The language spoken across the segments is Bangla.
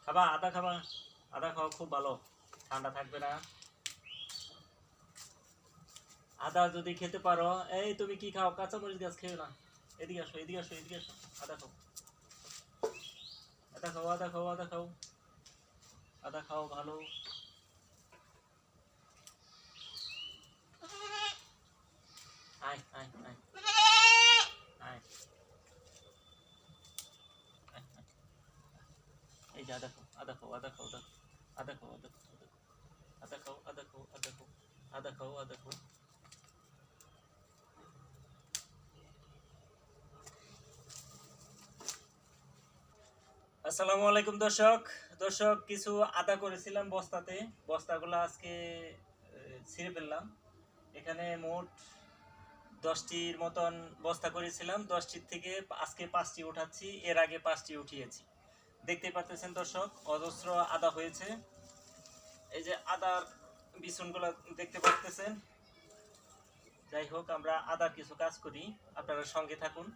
খাবা আদা খাবা, আদা খাওয়া খুব ভালো, ঠান্ডা থাকবে না। আদা যদি খেতে পারো, এই তুমি কি খাও, কাঁচামরিচ গাছ খেও না। এদিকে আসো, এদিকে আসো, এদিকে আসো। আদা খাও, আদা খাও, আদা খাও, আদা খাও, আদা খাও ভালো। আয় আয় আয় আয়, আয়, আয়। এই যে আদা খাও, আদা খাও, আদা খাও, আদা খাও, আদা খাও, আদা খাও, আদা খাও, আদা খাও, আদা খাও, আদা খাও। আসসালামু আলাইকুম দর্শক। দর্শক, কিছু আদা করেছিলাম বস্তাতে, বস্তাগুলো আজকে ছিঁড়ে ফেললাম। এখানে মোট 10টির মতন বস্তা করেছিলাম, 10টির থেকে আজকে 5টি উঠাচ্ছি, এর আগে 5টি উঠিয়েছি। দেখতে পাচ্ছেন দর্শক, অজস্র আদা হয়েছে। এই যে আদার বিচুনগুলো দেখতে পাচ্ছেন। যাই হোক, আমরা আদার কিছু কাজ করি, আপনারা সঙ্গে থাকুন।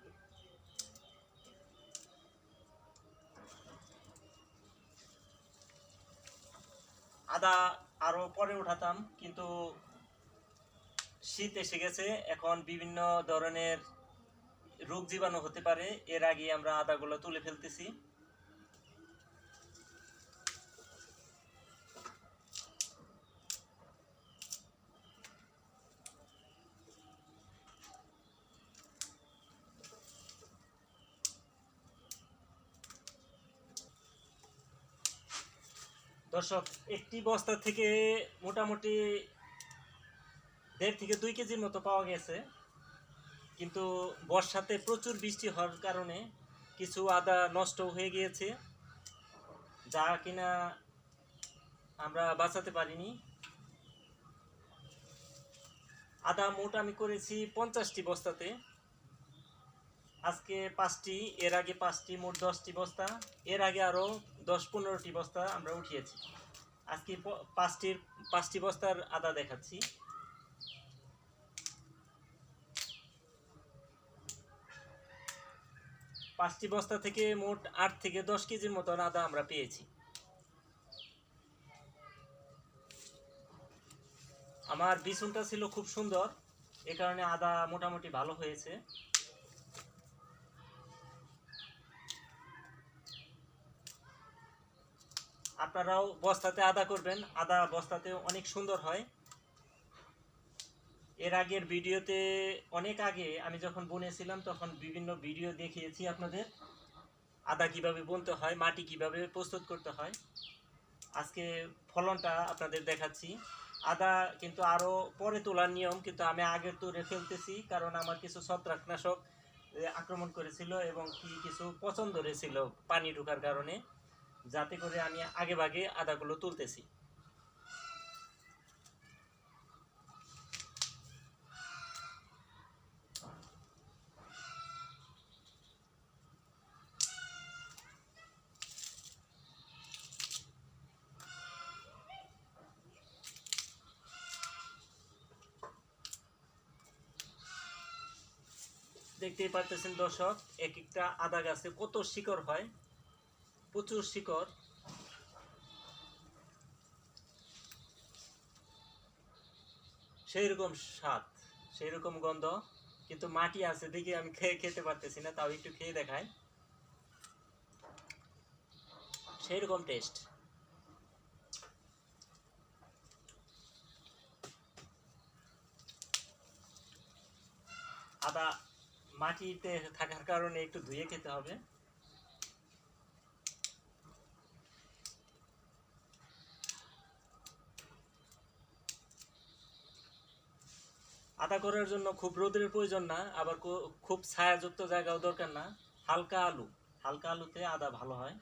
আদা আরো পরে উঠাতাম, কিন্তু শীত এসে গেছে, এখন বিভিন্ন ধরনের রোগ জীবাণু হতে পারে, এর আগে আমরা আদাগুলো তুলে ফেলতেছি। দর্শক, একটি বস্তা থেকে মোটামুটি 1.5 থেকে 2 কেজির মতো পাওয়া গেছে, কিন্তু বর্ষাতে প্রচুর বৃষ্টি হওয়ার কারণে কিছু আদা নষ্ট হয়ে গিয়েছে, যা কিনা আমরা বাঁচাতে পারিনি। আদা মোট আমি করেছি 50টি বস্তাতে, আজকে 5টি, এর আগে 5টি, মোট 10টি বস্তা। এর আগে আরও 10-15টি বস্তা আমরা উঠিয়েছি। আজকে 5টি বস্তার আদা দেখাচ্ছি। 5টি বস্তা থেকে মোট 8 থেকে 10 কেজির মতন আদা আমরা পেয়েছি। আমার বিচুনটা ছিল খুব সুন্দর, এ কারণে আদা মোটামুটি ভালো হয়েছে। আপনারাও বস্তাতে আদা করবেন, আদা বস্তাতে অনেক সুন্দর হয়। এর আগের ভিডিওতে, অনেক আগে আমি যখন বুনেছিলাম তখন বিভিন্ন ভিডিও দেখিয়েছি আপনাদের, আদা কিভাবে বুনতে হয়, মাটি কিভাবে প্রস্তুত করতে হয়। আজকে ফলনটা আপনাদের দেখাচ্ছি। আদা কিন্তু আরও পরে তোলার নিয়ম, কিন্তু আমি আগে তুলে ফেলতেছি, কারণ আমার কিছু ছত্রাকনাশক আক্রমণ করেছিল এবং কিছু পচন ধরেছিল পানি ঢোকার কারণে, যাতে করে আমি আগে ভাগে আদাগুলো তুলতেছি। দেখতেই পারতেছেন দর্শক, এক একটা আদা গাছে কত শিকড় হয়, প্রচুর শিকড়। সেই রকম স্বাদ, সেই রকম গন্ধ, কিন্তু মাটি আছে দেখে আমি খেতে পারতেছি না, তাও একটু খেয়ে দেখাই। সেই রকম টেস্ট। আদা মাটিতে থাকার কারণে একটু ধুয়ে খেতে হবে। আদা করার জন্য খুব রোদের প্রয়োজন না, আবার খুব ছায়াযুক্ত জায়গাও দরকার না। হালকা আলু, হালকা আলুতে আদা ভালো হয়।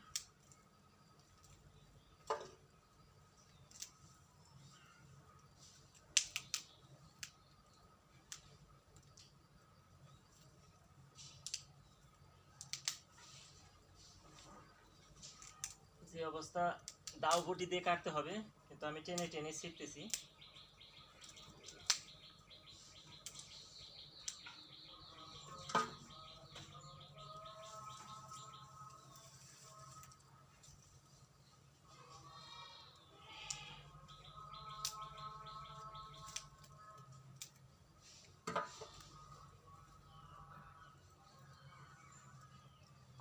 যে অবস্থা, দাও বটি দিয়ে কাটতে হবে, কিন্তু আমি টেনে টেনে ছিটতেছি।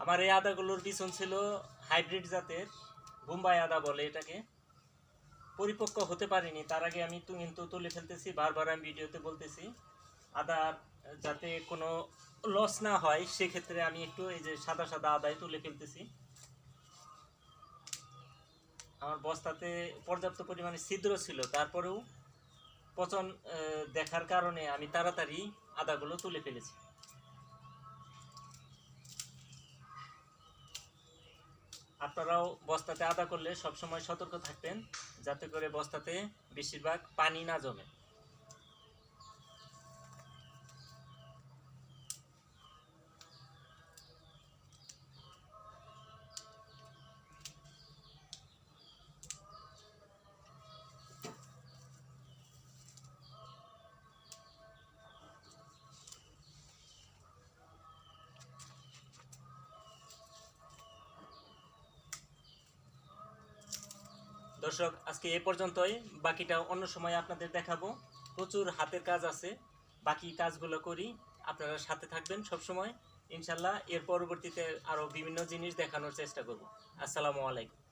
আমার এই আদাগুলোর বিচন ছিল হাইব্রিড জাতের, বোম্বাই আদা বলে এটাকে। পরিপক্ক হতে পারিনি, তার আগে আমি কিন্তু তুলে ফেলতেছি। বারবার আমি ভিডিওতে বলতেছি আদার যাতে কোনো লস না হয়, সেক্ষেত্রে আমি একটু এই যে সাদা সাদা আদায় তুলে ফেলতেছি। আমার বস্তাতে পর্যাপ্ত পরিমাণে ছিদ্র ছিল, তারপরেও পচন দেখার কারণে আমি তাড়াতাড়ি আদাগুলো তুলে ফেলেছি। আপনারাও বস্তাতে আদা করলে সবসময় সতর্ক থাকবেন, যাতে করে বস্তাতে বেশিরভাগ পানি না জমে। দর্শক, আজকে এ পর্যন্তই, বাকিটা অন্য সময় আপনাদের দেখাবো। প্রচুর হাতের কাজ আছে, বাকি কাজগুলো করি। আপনারা সাথে থাকবেন সব সময়, ইনশাল্লাহ। এর পরবর্তীতে আরও বিভিন্ন জিনিস দেখানোর চেষ্টা করব। আসসালামু আলাইকুম।